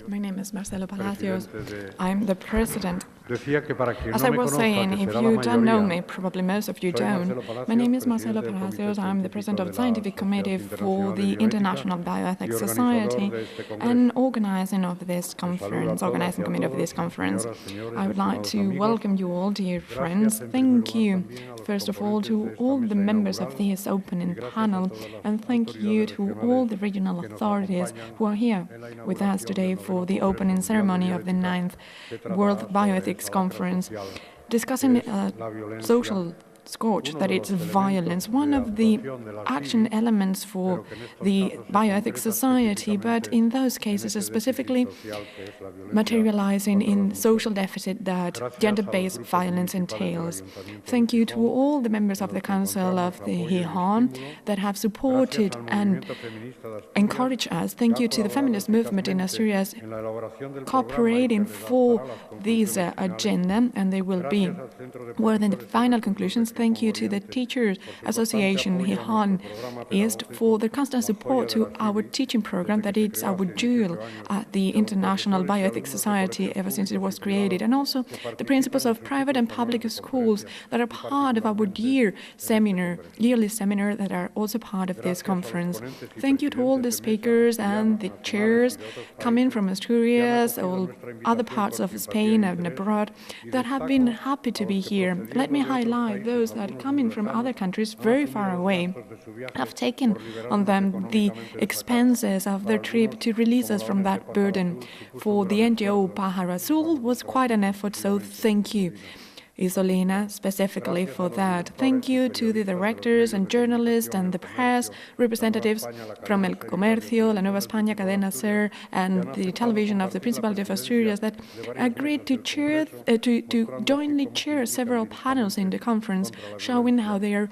My name is Marcelo Palacios. I'm the president. As I was saying, if you don't know me, probably most of you don't, my name is Marcelo Palacios. I'm the president of the Scientific Committee for the International Bioethics Society and organizing committee of this conference. I would like to welcome you all, dear friends. Thank you, first of all, to all the members of this opening panel, and thank you to all the regional authorities who are here with us today for the opening ceremony of the 9th World Bioethics Conference, discussing social scourge, that it's violence, one of the action elements for the bioethics society, but in those cases specifically materializing in social deficit that gender-based violence entails. Thank you to all the members of the Council of the GIJON that have supported and encouraged us. Thank you to the feminist movement in Asturias cooperating for this agenda, and they will be wording the final conclusions. Thank you to the Teachers Association GIJON East for the constant support to our teaching program, that it's our jewel at the International Bioethics Society ever since it was created, and also the principals of private and public schools that are part of our yearly seminar that are also part of this conference. Thank you to all the speakers and the chairs coming from Asturias, all other parts of Spain and abroad that have been happy to be here. Let me highlight those that coming from other countries very far away have taken on them the expenses of their trip to release us from that burden. For the NGO Pájaro Azul was quite an effort, so thank you, Isolina, specifically for that. Thank you to the directors and journalists and the press representatives from El Comercio, La Nueva España, Cadena SER, and the television of the Principality of Asturias that agreed to jointly chair several panels in the conference, showing how they are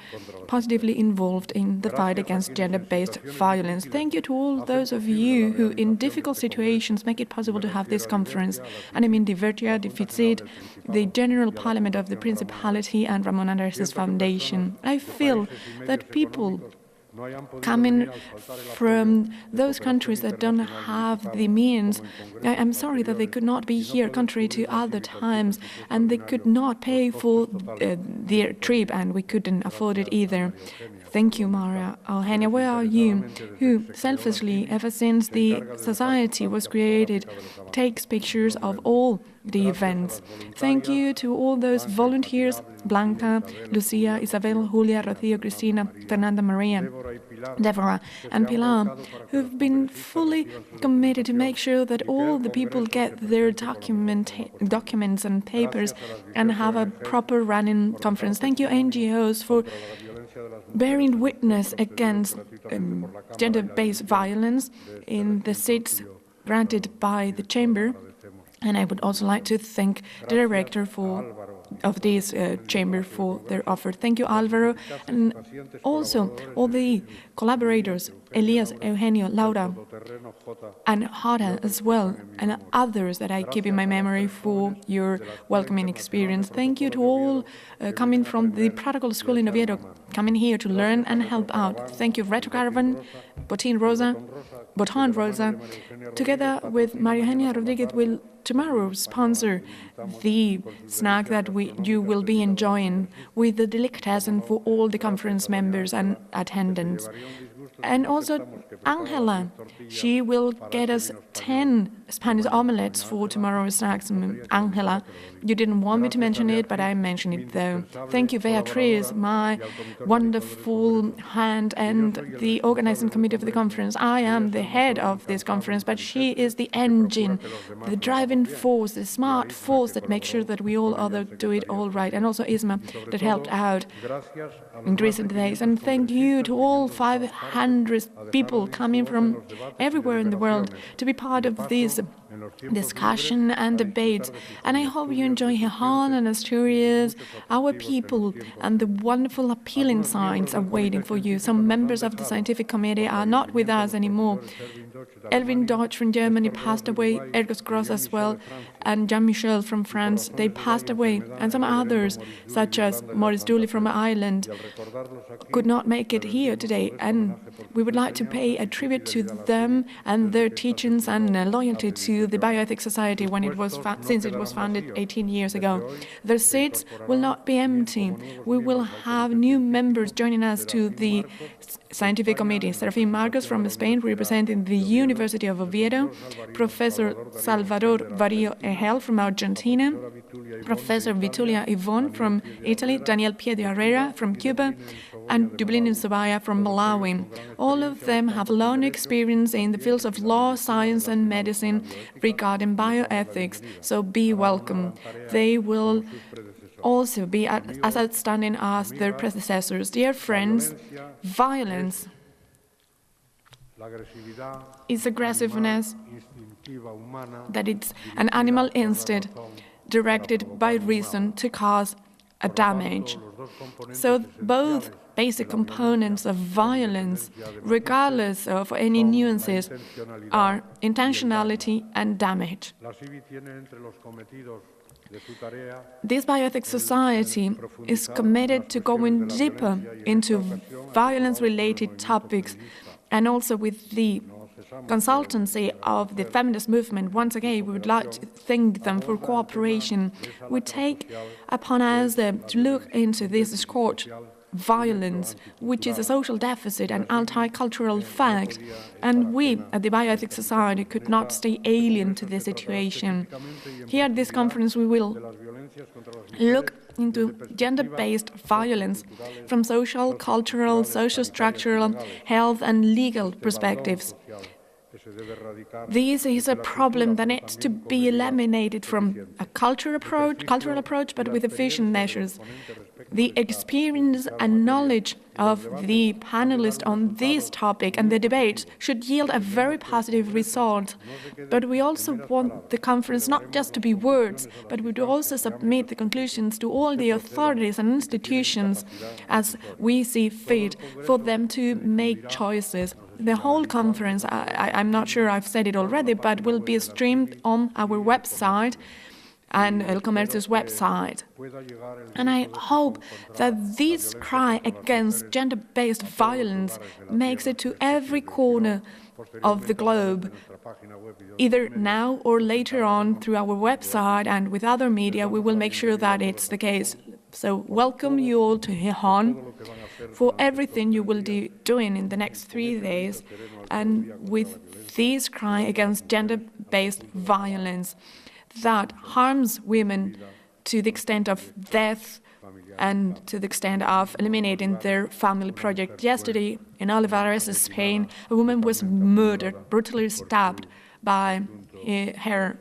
positively involved in the fight against gender-based violence. Thank you to all those of you who, in difficult situations, make it possible to have this conference. And I mean Divertia, the FITSIT, the General Parliament of the Principality, and Ramon Andrés' Foundation. I feel that people coming from those countries that don't have the means, I'm sorry that they could not be here, contrary to other times, and they could not pay for their trip, and we couldn't afford it either. Thank you, Maria Eugenia. Where are you, who selfishly, ever since the society was created, takes pictures of all the events? Thank you to all those volunteers, Blanca, Lucia, Isabel, Julia, Rocío, Cristina, Fernanda, Maria, Deborah, and Pilar, who've been fully committed to make sure that all the people get their documents and papers and have a proper running conference. Thank you, NGOs, for bearing witness against gender-based violence in the seats granted by the Chamber. And I would also like to thank the director of this chamber for their offer. Thank you, Álvaro, and also all the collaborators, Elias, Eugenio, Laura, and Jara as well, and others that I keep in my memory for your welcoming experience. Thank you to all coming from the Protocol School in Oviedo, coming here to learn and help out. Thank you, Retrocaravan, Botan Rosa. Together with Maria Eugenia Rodriguez will tomorrow sponsor the snack that you will be enjoying with the delicatessen for all the conference members and attendants. And also Angela, she will get us 10 Spanish omelettes for tomorrow's snacks. Angela, you didn't want me to mention it, but I mentioned it though. Thank you, Beatriz, my wonderful hand and the organizing committee of the conference. I am the head of this conference, but she is the engine, the driving force, the smart force that makes sure that we all other do it all right. And also Isma that helped out in recent days. And thank you to all 500 people coming from everywhere in the world to be part of this discussion and debates. And I hope you enjoy GIJON and Asturias, our people, and the wonderful appealing signs are waiting for you. Some members of the scientific committee are not with us anymore. Elvin Dodge from Germany passed away, Ergos Gross as well, and Jean-Michel from France, they passed away. And some others, such as Maurice Dooley from Ireland, could not make it here today. And we would like to pay a tribute to them and their teachings and loyalty to to the Bioethics Society since it was founded 18 years ago. The seats will not be empty. We will have new members joining us to the Scientific Committee. Serafín Marcos from Spain, representing the University of Oviedo, Professor Salvador Varillo Egel from Argentina, Professor Vitulia Ivon from Italy, Daniel Piedi Herrera from Cuba, and Dublin Sobaya from Malawi. All of them have long experience in the fields of law, science, and medicine regarding bioethics, so be welcome. They will also be as outstanding as their predecessors. Dear friends, violence is aggressiveness, that it's an animal instinct directed by reason to cause a damage. So both basic components of violence, regardless of any nuances, are intentionality and damage. This Bioethics Society is committed to going deeper into violence-related topics, and also with the consultancy of the feminist movement. Once again, we would like to thank them for cooperation. We take upon us to look into this scourge violence, which is a social deficit and anti-cultural fact, and we at the Bioethics Society could not stay alien to this situation. Here at this conference we will look into gender-based violence from social, cultural, social-structural, health and legal perspectives. This is a problem that needs to be eliminated from a cultural approach, but with efficient measures. The experience and knowledge of the panelists on this topic and the debate should yield a very positive result. But we also want the conference not just to be words, but we would also submit the conclusions to all the authorities and institutions as we see fit for them to make choices. The whole conference, I'm not sure I've said it already, but will be streamed on our website and El Comercio's website. And I hope that this cry against gender-based violence makes it to every corner of the globe, either now or later on through our website, and with other media we will make sure that it's the case. So welcome you all to Gijón for everything you will be doing in the next 3 days, and with this cry against gender-based violence that harms women to the extent of death and to the extent of eliminating their family project. Yesterday in Olivares, Spain, a woman was murdered, brutally stabbed by her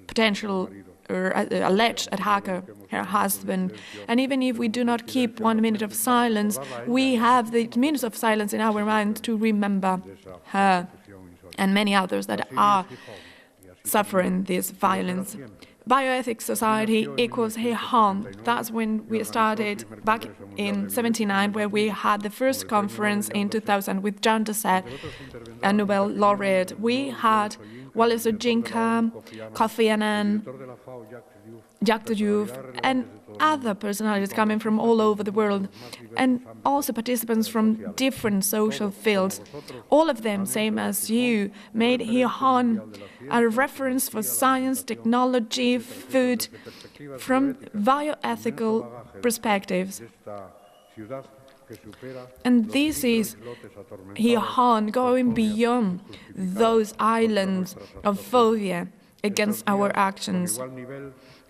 potential or alleged attacker, her husband. And even if we do not keep 1 minute of silence, we have the minutes of silence in our minds to remember her and many others that are suffering this violence. Bioethics Society equals Gijón. That's when we started back in '79, where we had the first conference in 2000 with Jean Dessert, a Nobel laureate. We had Wallace Ojinka, Kofi Annan, Jacques Diouf, and other personalities coming from all over the world, and also participants from different social fields. All of them, same as you, made Gijón a reference for science, technology, food, from bioethical perspectives. And this is Gijón going beyond those islands of phobia against our actions.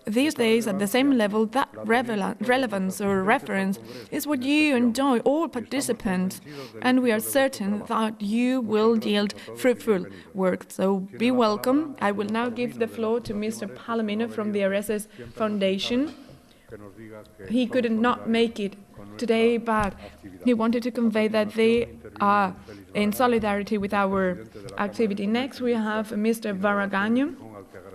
These days, at the same level, that relevance or reference is what you enjoy, all participants, and we are certain that you will yield fruitful work. So be welcome. I will now give the floor to Mr. Palomino from the Areces Foundation. He could not make it today, but he wanted to convey that they are in solidarity with our activity. Next, we have Mr. Barragán,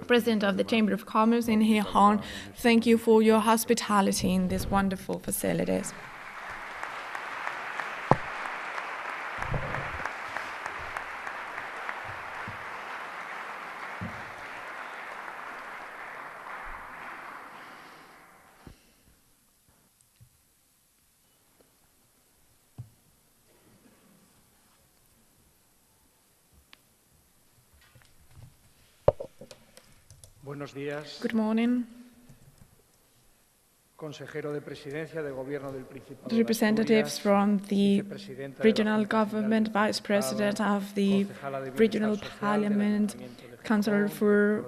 President of the Chamber of Commerce in Gijón. Thank you for your hospitality in these wonderful facilities. Good morning. Representatives from the regional government, Vice President of the Regional Parliament, Councillor for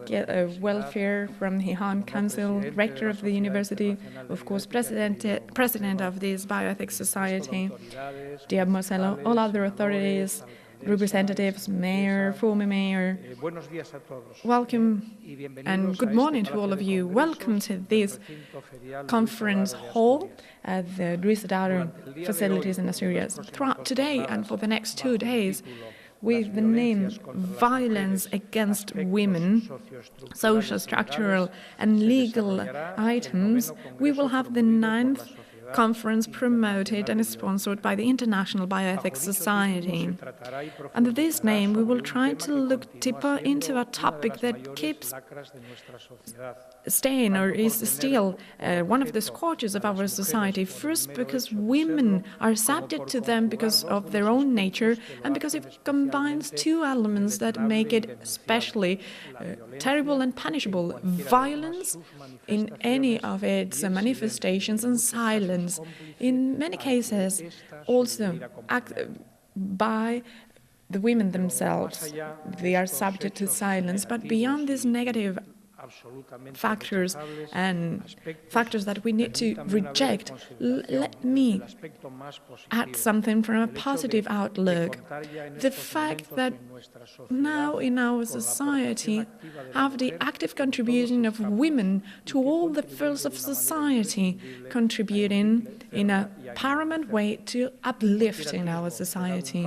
Welfare from the Gijón Council, Rector of the University, of course, President of this Bioethics Society, dear Marcelo, all other authorities, representatives, mayor, former mayor. Welcome and good morning to all of you. Welcome to this conference hall at the Luis Daro facilities in Asturias. Throughout today and for the next 2 days, with the name Violence Against Women, Social, Structural and Legal Items, we will have the 9th conference promoted and sponsored by the International Bioethics Society. Under this name, we will try to look deeper into a topic that keeps staying or is still one of the scourges of our society. First, because women are subject to them because of their own nature and because it combines 2 elements that make it especially terrible and punishable: violence in any of its manifestations and silence. In many cases, also by the women themselves. They are subject to silence, but beyond these negative factors and factors that we need to reject, let me add something from a positive outlook. The fact that now in our society have the active contribution of women to all the fields of society, contributing in a paramount way to uplifting our society.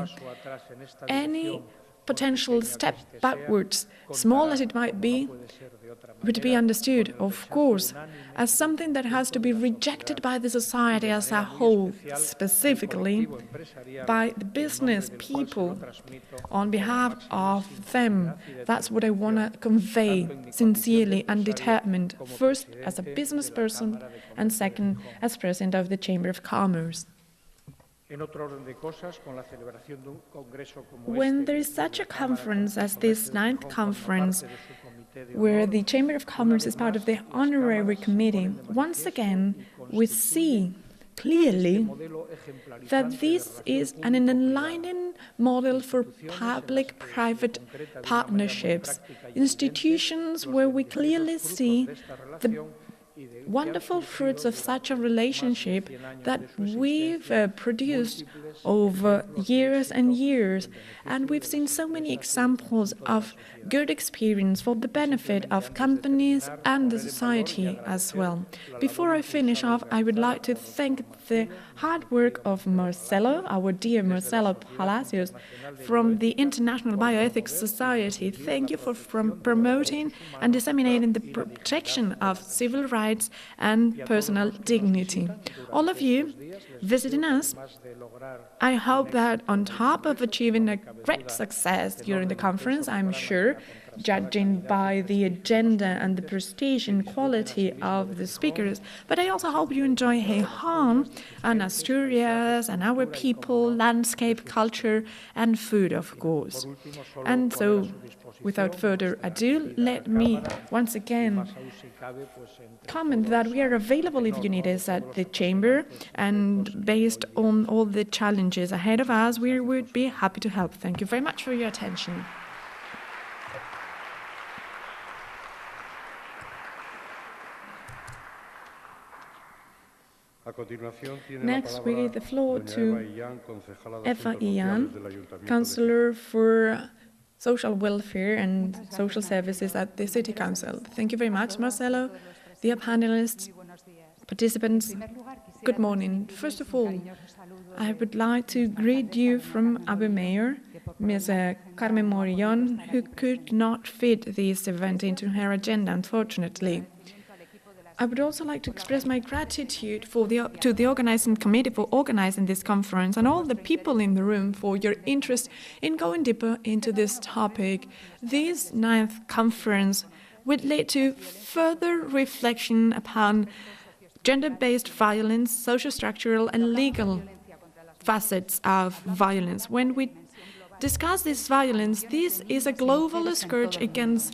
Any potential step backwards, small as it might be, would be understood, of course, as something that has to be rejected by the society as a whole, specifically by the business people on behalf of them. That's what I want to convey sincerely and determined, first as a business person and second as president of the Chamber of Commerce. When there is such a conference as this 9th conference, where the Chamber of Commerce is part of the honorary committee, once again we see clearly that this is an enlightening model for public-private partnerships, institutions where we clearly see the wonderful fruits of such a relationship that we've produced over years and years. And we've seen so many examples of good experience for the benefit of companies and the society as well. Before I finish off, I would like to thank the hard work of Marcelo, our dear Marcelo Palacios, from the International Bioethics Society. Thank you for promoting and disseminating the protection of civil rights and personal dignity. All of you visiting us, I hope that on top of achieving a great success during the conference, I'm sure, judging by the agenda and the prestige and quality of the speakers, but I also hope you enjoy Gijón and Asturias and our people, landscape, culture and food, of course. And so, without further ado, let me once again comment that we are available if you need us at the Chamber, and based on all the challenges ahead of us, we would be happy to help. Thank you very much for your attention. Next, we give the floor to Eva Ian, Councillor for Social Welfare and Social Services at the City Council. Thank you very much, Marcelo. Dear panelists, participants, good morning. First of all, I would like to greet you from our mayor, Ms. Carmen Morillon, who could not fit this event into her agenda, unfortunately. I would also like to express my gratitude to the organizing committee for organizing this conference and all the people in the room for your interest in going deeper into this topic. This 9th conference would lead to further reflection upon gender-based violence, social, structural and legal facets of violence. When we discuss this violence, this is a global scourge against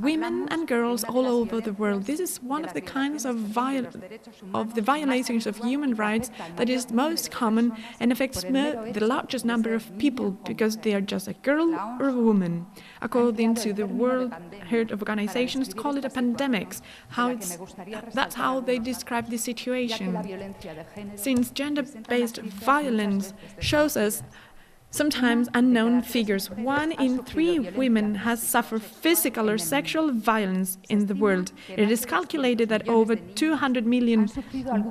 women and girls all over the world. This is one of the kinds of the violations of human rights that is most common and affects the largest number of people because they are just a girl or a woman. According to the World Health Organization, it's called it a pandemic. That's how they describe the situation. Since gender-based violence shows us sometimes unknown figures. 1 in 3 women has suffered physical or sexual violence in the world. It is calculated that over 200 million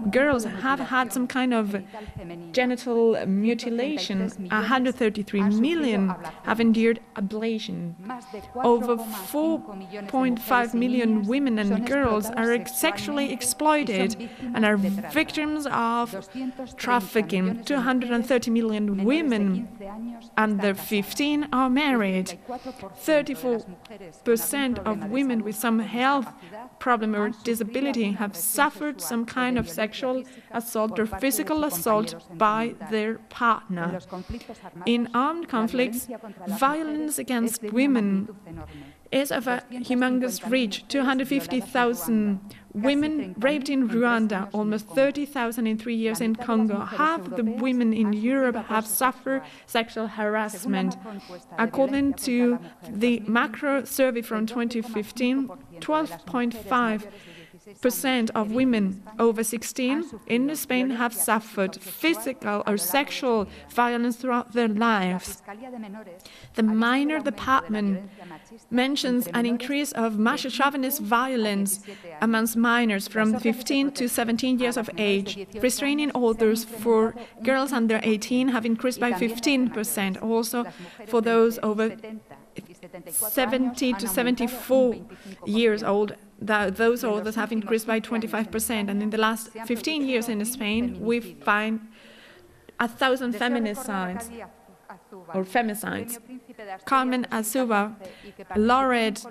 girls have had some kind of genital mutilation. 133 million have endured ablation. Over 4.5 million women and girls are sexually exploited and are victims of trafficking. 230 million women under 15 are married. 34% of women with some health problem or disability have suffered some kind of sexual assault or physical assault by their partner. In armed conflicts, violence against women is of a humongous reach. 250,000 women raped in Rwanda, almost 30,000 in 3 years in Congo. Half the women in Europe have suffered sexual harassment. According to the macro survey from 2015, 12.5% of women over 16 in Spain have suffered physical or sexual violence throughout their lives. The minor department mentions an increase of macho chauvinist violence amongst minors from 15 to 17 years of age. Restraining orders for girls under 18 have increased by 15%. Also, for those over 70 to 74 years old, those orders have increased by 25%. And in the last 15 years in Spain, we find 1,000 feminicides or femicides. Carmen Azuba, laureate,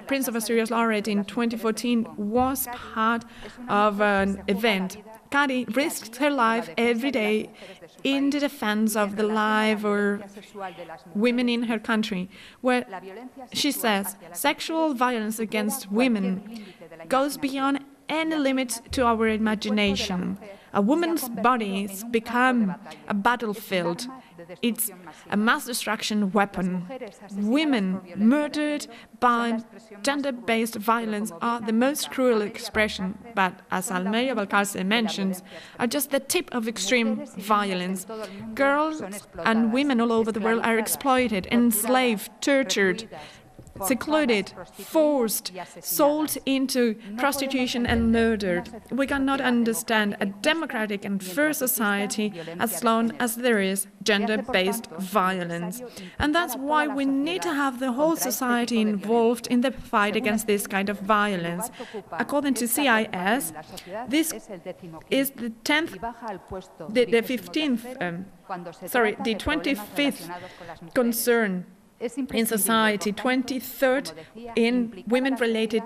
Prince of Asturias laureate in 2014, was part of an event. Cari risked her life every day in the defense of the life or women in her country, where she says sexual violence against women goes beyond any limit to our imagination. A woman's body has become a battlefield. It's a mass destruction weapon. Women murdered by gender-based violence are the most cruel expression, but as Almeida Valcarce mentions, are just the tip of extreme violence. Girls and women all over the world are exploited, enslaved, tortured, secluded, forced, sold into prostitution and murdered. We cannot understand a democratic and fair society as long as there is gender-based violence. And that's why we need to have the whole society involved in the fight against this kind of violence. According to CIS, this is the 25th concern in society, 23rd in women-related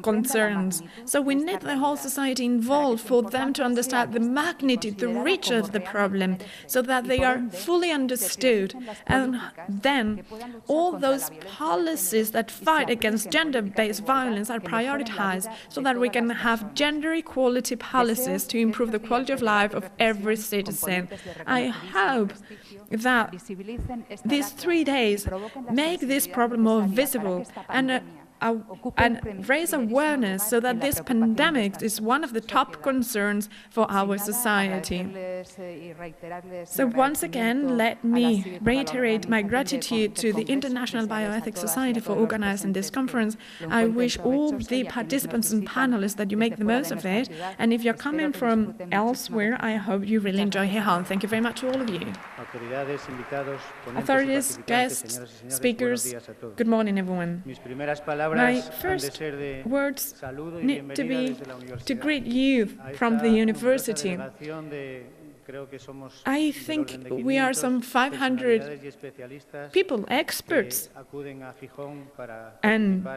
concerns. So we need the whole society involved for them to understand the magnitude, the reach of the problem, so that they are fully understood. And then all those policies that fight against gender-based violence are prioritized so that we can have gender equality policies to improve the quality of life of every citizen. I hope that these 3 days make this problem more visible and raise awareness so that this pandemic is one of the top concerns for our society. So once again, let me reiterate my gratitude to the International Bioethics Society for organizing this conference. I wish all the participants and panelists that you make the most of it, and if you're coming from elsewhere, I hope you really enjoy here home. Thank you very much to all of you. Authorities, guests, speakers, good morning, everyone. My first words need to be to greet you from the university. I think we are some 500 people, experts, and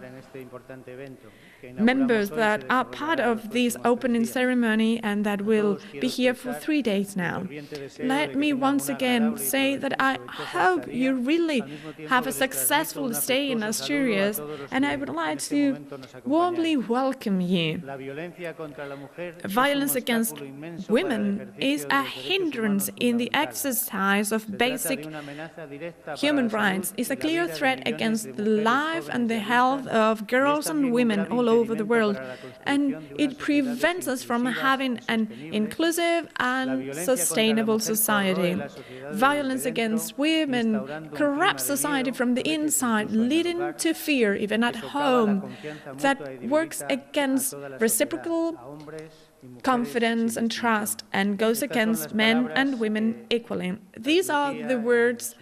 members that are part of this opening ceremony and that will be here for 3 days now. Let me once again say that I hope you really have a successful stay in Asturias, and I would like to warmly welcome you. Violence against women is a hindrance in the exercise of basic human rights. It's a clear threat against the life and the health of girls and women all over the world, and it prevents us from having an inclusive and sustainable society. Violence against women corrupts society from the inside, leading to fear, even at home, that works against reciprocal confidence and trust and goes against men and women equally. These are the words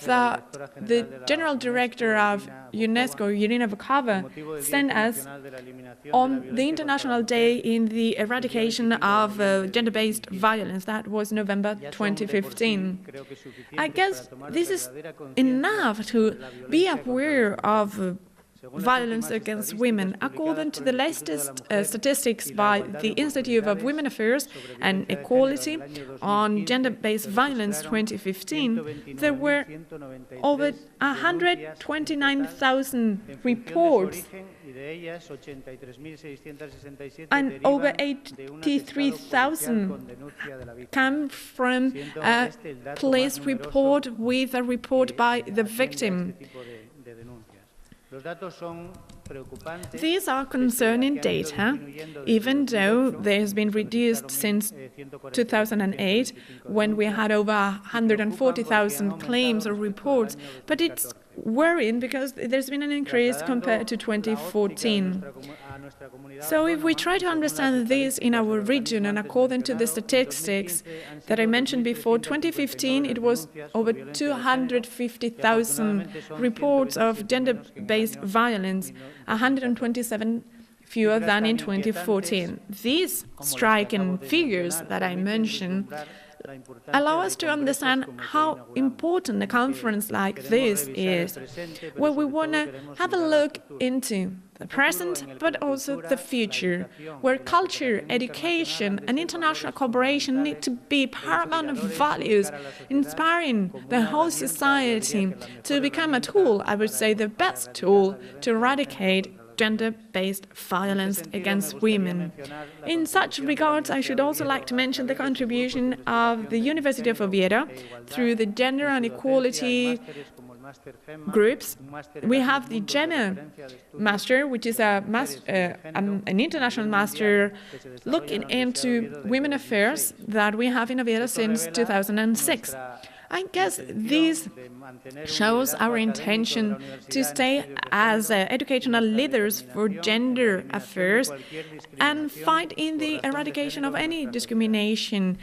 that the General Director of UNESCO, Irina Bokova, sent us on the International Day in the Eradication of Gender-Based Violence. That was November 2015. I guess this is enough to be aware of violence against women. According to the latest statistics by the Institute of Women Affairs and Equality on Gender-Based Violence 2015, there were over 129,000 reports and over 83,000 come from a police report with a report by the victim. These are concerning data, even though there has been reduced since 2008, when we had over 140,000 claims or reports, but it's worrying because there's been an increase compared to 2014. So if we try to understand this in our region, and according to the statistics that I mentioned before, 2015 it was over 250,000 reports of gender-based violence, 127 fewer than in 2014. These striking figures that I mentioned allow us to understand how important a conference like this is, where we want to have a look into the present but also the future, where culture, education and international cooperation need to be paramount values, inspiring the whole society to become a tool, I would say the best tool, to eradicate gender-based violence against women. In such regards, I should also like to mention the contribution of the University of Oviedo through the Gender and Equality groups. We have the Gender Master, which is an international master looking into women affairs that we have in Oviedo since 2006. I guess this shows our intention to stay as educational leaders for gender affairs and fight in the eradication of any discrimination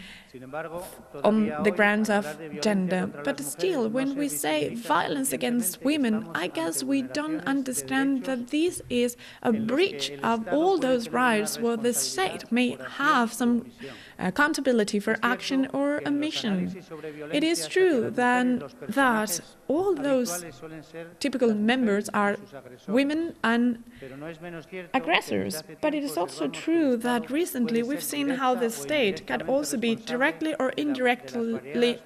on the grounds of gender. But still, when we say violence against women, I guess we don't understand that this is a breach of all those rights where the state may have some accountability for action or omission. It is true then that all those typical members are women and aggressors, but it is also true that recently we've seen how the state can also be directly or indirectly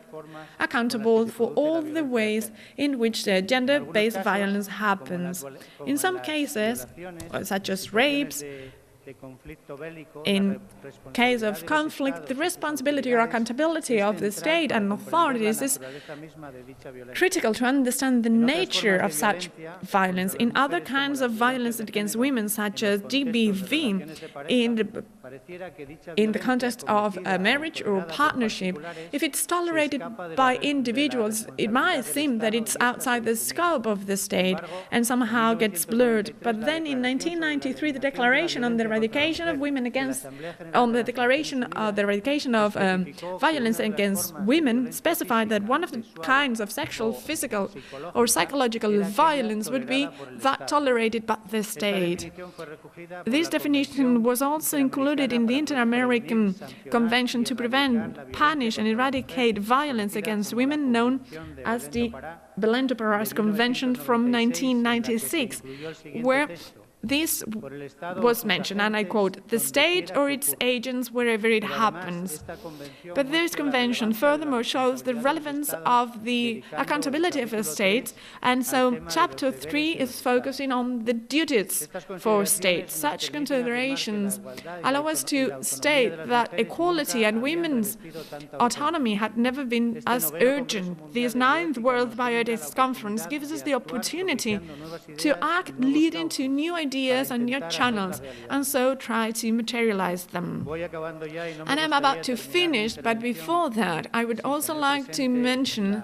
accountable for all the ways in which gender-based violence happens. In some cases, such as rapes, in case of conflict, the responsibility or accountability of the state and authorities is critical to understand the nature of such violence. In other kinds of violence against women, such as GBV, in the context of a marriage or partnership, if it's tolerated by individuals, it might seem that it's outside the scope of the state and somehow gets blurred. But then in 1993, the Declaration on the Eradication of Women against, the Declaration of the Eradication of Violence against Women specified that one of the kinds of sexual, physical or psychological violence would be that tolerated by the state. This definition was also included included in the Inter-American Convention to Prevent, Punish and Eradicate Violence Against Women, known as the Belém do Parás Convention from 1996, where this was mentioned, and I quote, "the state or its agents wherever it happens." But this convention furthermore shows the relevance of the accountability of the states, and so Chapter 3 is focusing on the duties for states. Such considerations allow us to state that equality and women's autonomy had never been as urgent. This 9th World Bioethics Conference gives us the opportunity to act leading to new ideas and new channels, and so try to materialize them. And I'm about to finish, but before that, I would also like to mention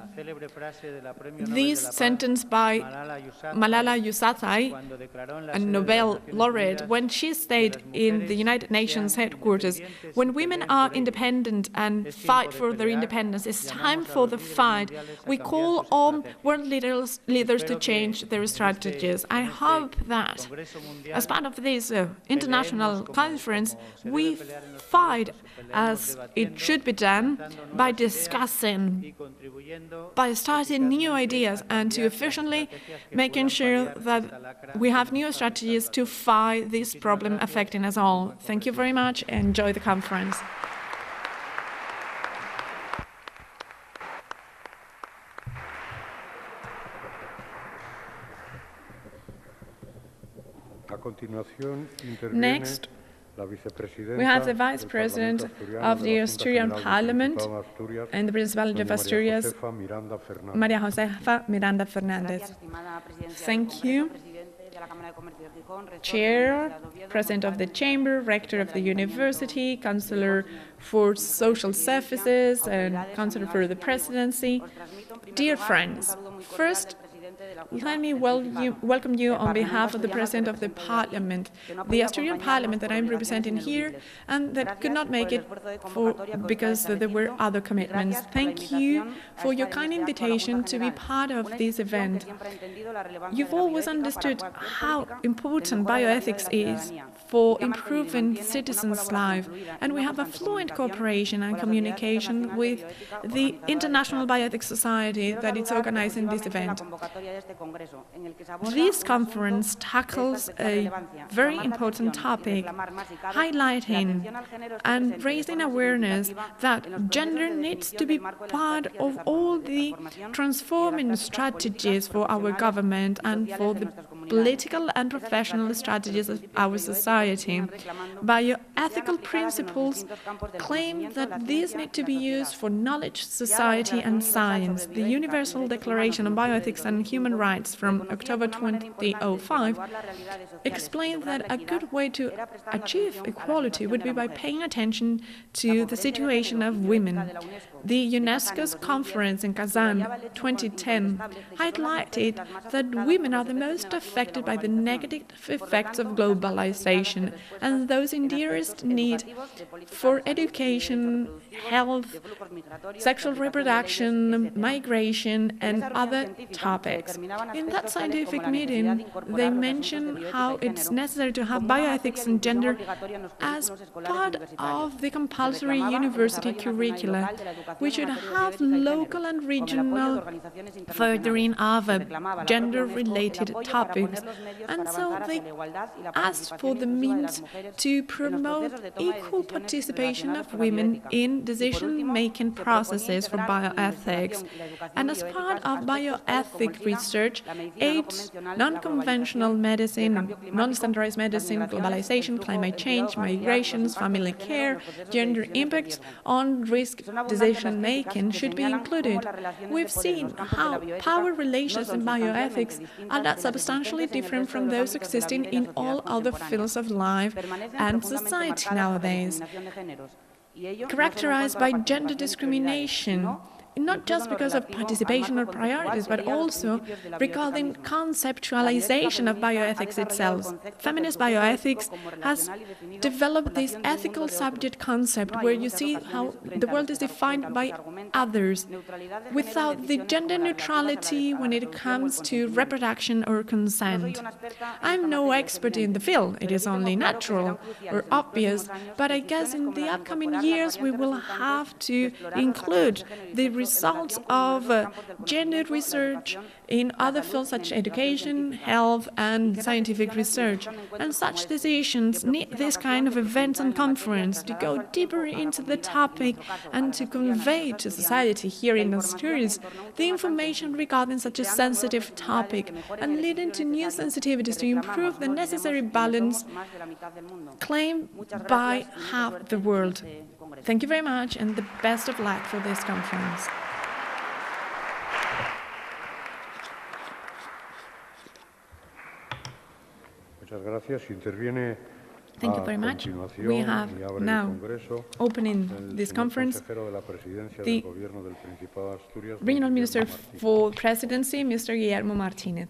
this sentence by Malala Yousafzai, a Nobel laureate, when she stated in the United Nations headquarters, "When women are independent and fight for their independence, it's time for the fight. We call on world leaders to change their strategies." I hope that as part of this international conference, we fight as it should be done by discussing, by starting new ideas and to efficiently making sure that we have new strategies to fight this problem affecting us all. Thank you very much and enjoy the conference. Next, we have the Vice President of the Asturian Parliament and the Principality of Asturias, María Josefa Miranda Fernández. Thank you. Chair, President of the Chamber, Rector of the University, Councillor for Social Services, and Councillor for the Presidency. Dear friends, first, let me welcome you on behalf of the President of the Parliament, the Asturian Parliament that I'm representing here, and that could not make it because there were other commitments. Thank you for your kind invitation to be part of this event. You've always understood how important bioethics is for improving citizens' lives, and we have a fluent cooperation and communication with the International Bioethics Society that is organizing this event. This conference tackles a very important topic, highlighting and raising awareness that gender needs to be part of all the transforming strategies for our government and for the political and professional strategies of our society. Bioethical principles claim that these need to be used for knowledge, society, and science. The Universal Declaration on Bioethics and Human Rights from October 2005 explained that a good way to achieve equality would be by paying attention to the situation of women. The UNESCO's conference in Kazan 2010 highlighted that women are the most affected by the negative effects of globalization and those in dearest need for education, health, sexual reproduction, migration, and other topics. In that scientific meeting, they mentioned how it's necessary to have bioethics and gender as part of the compulsory university curricula. We should have local and regional furthering of gender-related topics, and so they asked for the means to promote equal participation of women in decision-making processes for bioethics. And as part of bioethic research, AIDS, non-conventional medicine, non-standardized medicine, globalization, climate change, migrations, family care, gender impacts on risk decision-making should be included. We've seen how power relations in bioethics are not substantially different from those existing in all other fields of life and society nowadays. Characterized by gender discrimination, not just because of participation or priorities, but also regarding conceptualization of bioethics itself. Feminist bioethics has developed this ethical subject concept where you see how the world is defined by others without the gender neutrality when it comes to reproduction or consent. I'm no expert in the field, it is only natural or obvious, but I guess in the upcoming years we will have to include the results of gender research in other fields such as education, health and scientific research. And such decisions need this kind of events and conference to go deeper into the topic and to convey to society here in Asturias the information regarding such a sensitive topic and leading to new sensitivities to improve the necessary balance claimed by half the world. Thank you very much and the best of luck for this conference. Thank you very much. We have now opening this conference the Regional Minister for Presidency, Mr. Guillermo Martínez.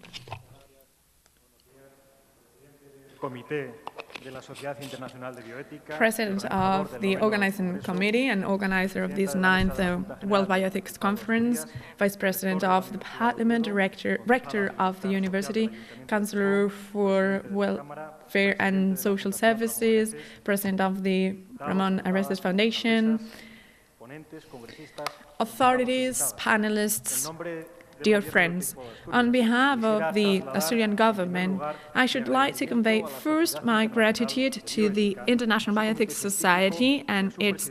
President of the Organizing Committee and organizer of this 9th World Bioethics Conference, Vice President of the Parliament, Rector of the University, Councillor for Welfare and Social Services, President of the Ramon Arrestes Foundation, authorities, panelists, dear friends, on behalf of the Asturian government, I should like to convey first my gratitude to the International Bioethics Society and its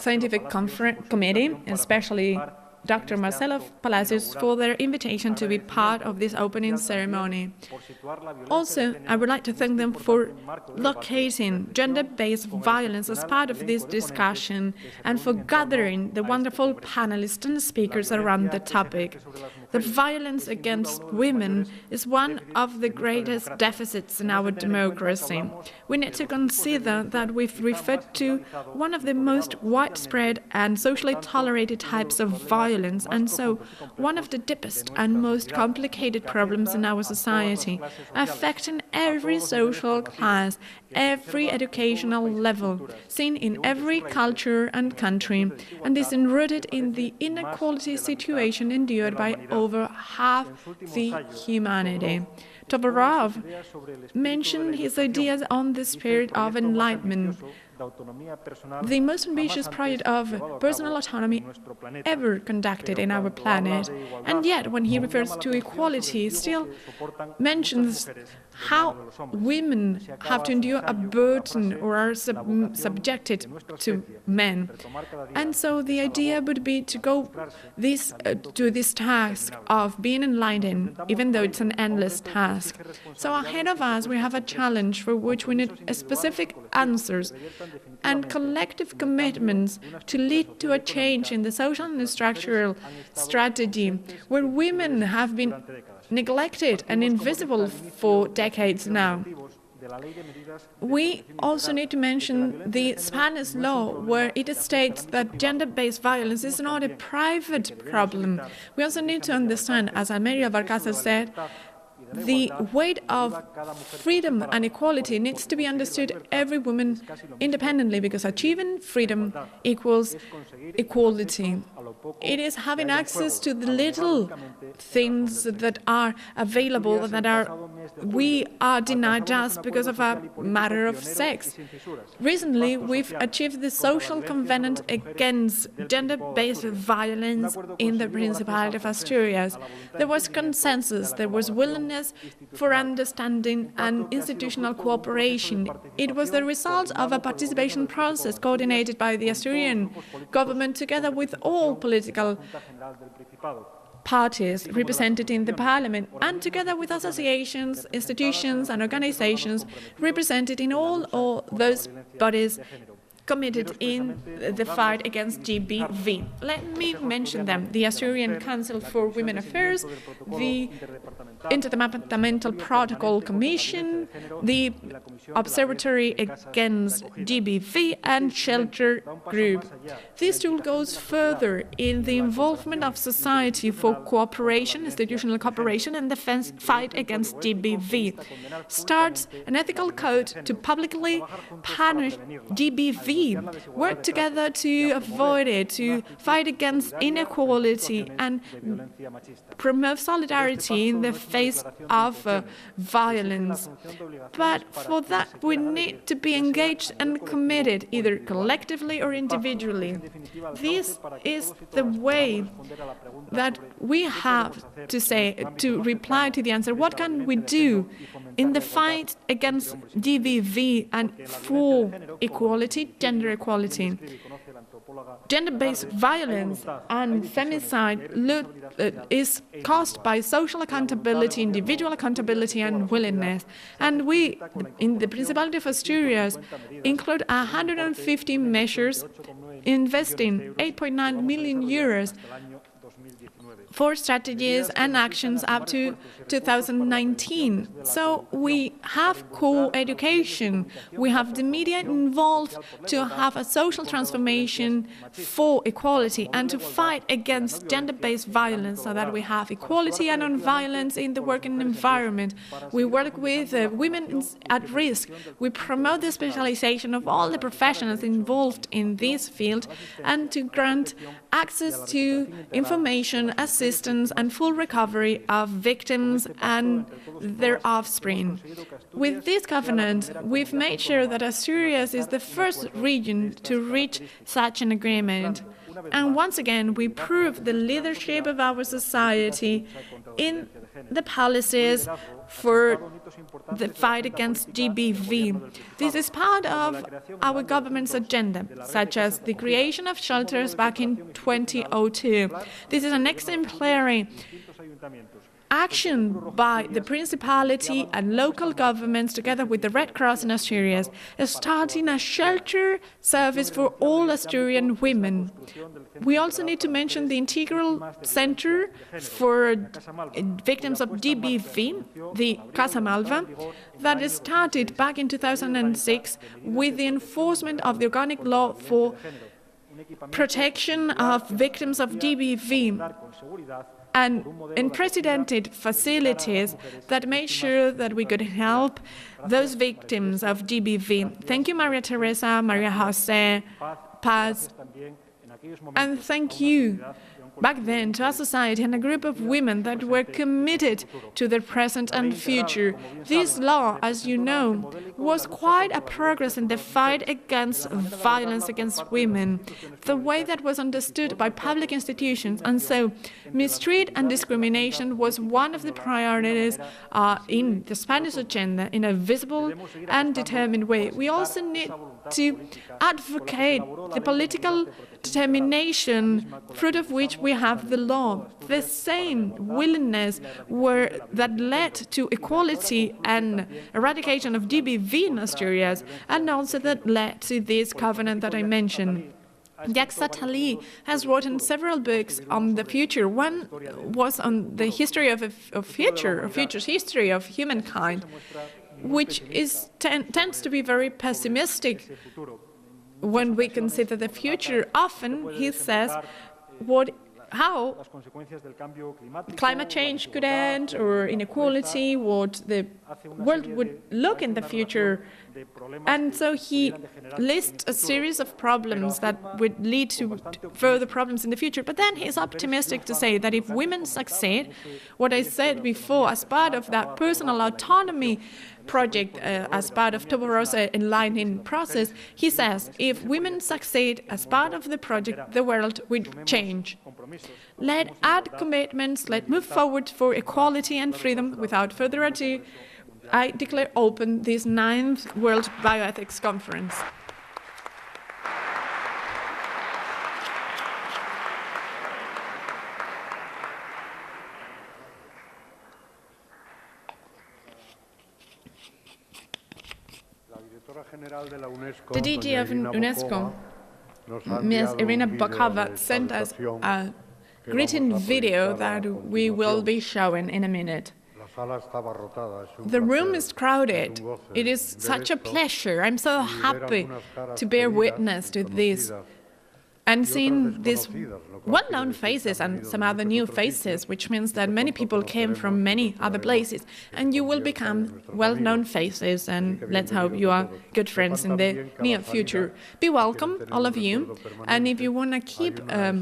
scientific committee, especially Dr. Marcelo Palacios, for their invitation to be part of this opening ceremony. Also, I would like to thank them for locating gender-based violence as part of this discussion and for gathering the wonderful panelists and speakers around the topic. The violence against women is one of the greatest deficits in our democracy. We need to consider that we've referred to one of the most widespread and socially tolerated types of violence, and so one of the deepest and most complicated problems in our society, affecting every social class, every educational level, seen in every culture and country, and is enrooted in the inequality situation endured by over half the humanity. Toporov mentioned his ideas on the spirit of enlightenment, the most ambitious project of personal autonomy ever conducted in our planet. And yet, when he refers to equality, still mentions how women have to endure a burden or are subjected to men. And so the idea would be to go to this task of being enlightened, even though it's an endless task. So ahead of us, we have a challenge for which we need specific answers and collective commitments to lead to a change in the social and structural strategy where women have been neglected and invisible for decades now. We also need to mention the Spanish law, where it states that gender-based violence is not a private problem. We also need to understand, as Almeria Barcaza said, the weight of freedom and equality needs to be understood every woman independently, because achieving freedom equals equality. It is having access to the little things that are available that we are denied just because of a matter of sex. Recently, we've achieved the social covenant against gender-based violence in the Principality of Asturias. There was consensus, there was willingness for understanding and institutional cooperation. It was the result of a participation process coordinated by the Asturian government together with all political parties represented in the parliament and together with associations, institutions and organizations represented in all those bodies committed in the fight against GBV. Let me mention them: the Asturian Council for Women Affairs, the Interdepartmental Protocol Commission, the Observatory Against GBV, and Shelter Group. This tool goes further in the involvement of society for cooperation, institutional cooperation, and the fight against GBV. Starts an ethical code to publicly punish GBV, work together to avoid it, to fight against inequality, and promote solidarity in the face of violence. But for that, we need to be engaged and committed, either collectively or individually. This is the way that we have to reply to the answer: what can we do in the fight against GBV and for equality, gender equality? Gender-based violence and femicide is caused by social accountability, individual accountability, and willingness. And we, in the Principality of Asturias, include 150 measures investing 8.9 million euros for strategies and actions up to 2019. So we have co-education, we have the media involved to have a social transformation for equality and to fight against gender-based violence, so that we have equality and non-violence in the working environment. We work with women at risk. We promote the specialization of all the professionals involved in this field and to grant access to information, assistance, and full recovery of victims and their offspring. With this covenant, we've made sure that Asturias is the first region to reach such an agreement. And once again, we prove the leadership of our society in the policies for the fight against GBV. This is part of our government's agenda, such as the creation of shelters back in 2002. This is an exemplary action by the Principality and local governments together with the Red Cross in Asturias, starting a shelter service for all Asturian women. We also need to mention the Integral Center for Victims of GBV, the Casa Malva, that started back in 2006 with the enforcement of the organic law for protection of victims of GBV, and unprecedented facilities that made sure that we could help those victims of GBV. Thank you, Maria Teresa, Maria Jose, Paz, and thank you back then to our society and a group of women that were committed to the present and future. This law, as you know, was quite a progress in the fight against violence against women, the way that was understood by public institutions. And so mistreat and discrimination was one of the priorities in the Spanish agenda in a visible and determined way. We also need to advocate the political determination, fruit of which we have the law, the same willingness that led to equality and eradication of GBV in Asturias, and also that led to this covenant that I mentioned. Jacques Attali has written several books on the future. One was on the history of future's history of humankind, which tends to be very pessimistic. When we consider the future, often he says how climate change could end, or inequality, what the world would look in the future. And so he lists a series of problems that would lead to further problems in the future. But then he's optimistic to say that if women succeed, what I said before, as part of that personal autonomy project, as part of Toborosa enlightening process, he says, if women succeed as part of the project, the world will change. Let's add commitments, let's move forward for equality and freedom. Without further ado, I declare open this 9th World Bioethics Conference. The DG of UNESCO, Ms. Irina Bokova, sent us a greeting video that we will be showing in a minute. The room is crowded. It is such a pleasure. I'm so happy to bear witness to this and seeing these well-known faces and some other new faces, which means that many people came from many other places. And you will become well-known faces, and let's hope you are good friends in the near future. Be welcome, all of you. And if you want to keep a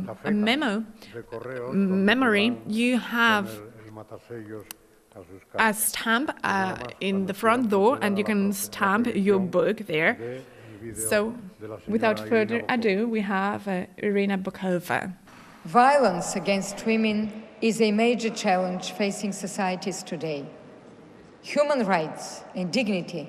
memory, you have a stamp in the front door, and you can stamp your book there. So, without further ado, we have Irina Bokova. Violence against women is a major challenge facing societies today. Human rights and dignity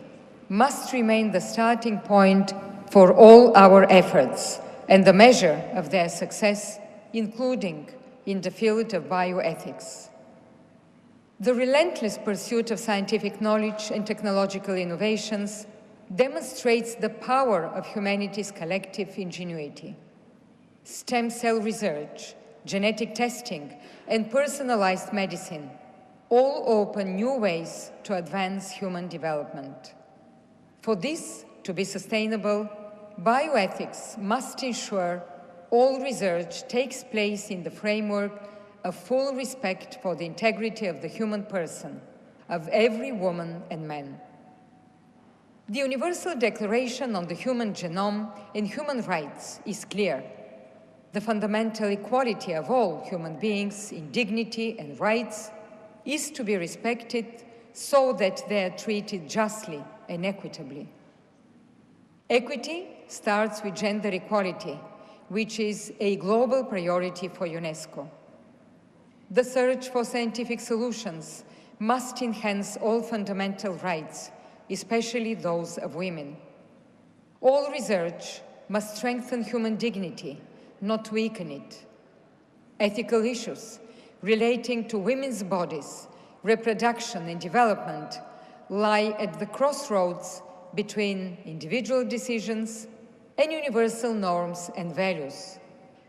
must remain the starting point for all our efforts and the measure of their success, including in the field of bioethics. The relentless pursuit of scientific knowledge and technological innovations demonstrates the power of humanity's collective ingenuity. Stem cell research, genetic testing, and personalized medicine all open new ways to advance human development. For this to be sustainable, bioethics must ensure all research takes place in the framework of full respect for the integrity of the human person, of every woman and man. The Universal Declaration on the Human Genome and Human Rights is clear. The fundamental equality of all human beings in dignity and rights is to be respected so that they are treated justly and equitably. Equity starts with gender equality, which is a global priority for UNESCO. The search for scientific solutions must enhance all fundamental rights, especially those of women. All research must strengthen human dignity, not weaken it. Ethical issues relating to women's bodies, reproduction and development lie at the crossroads between individual decisions and universal norms and values.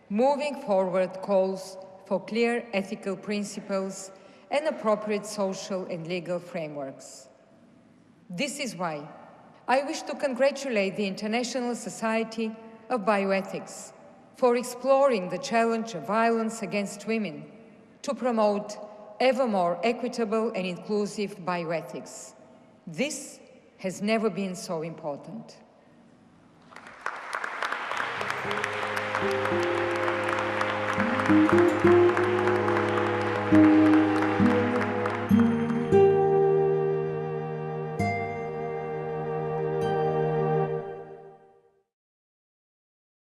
Moving forward calls for clear ethical principles and appropriate social and legal frameworks. This is why I wish to congratulate the International Society of Bioethics for exploring the challenge of violence against women to promote ever more equitable and inclusive bioethics. This has never been so important.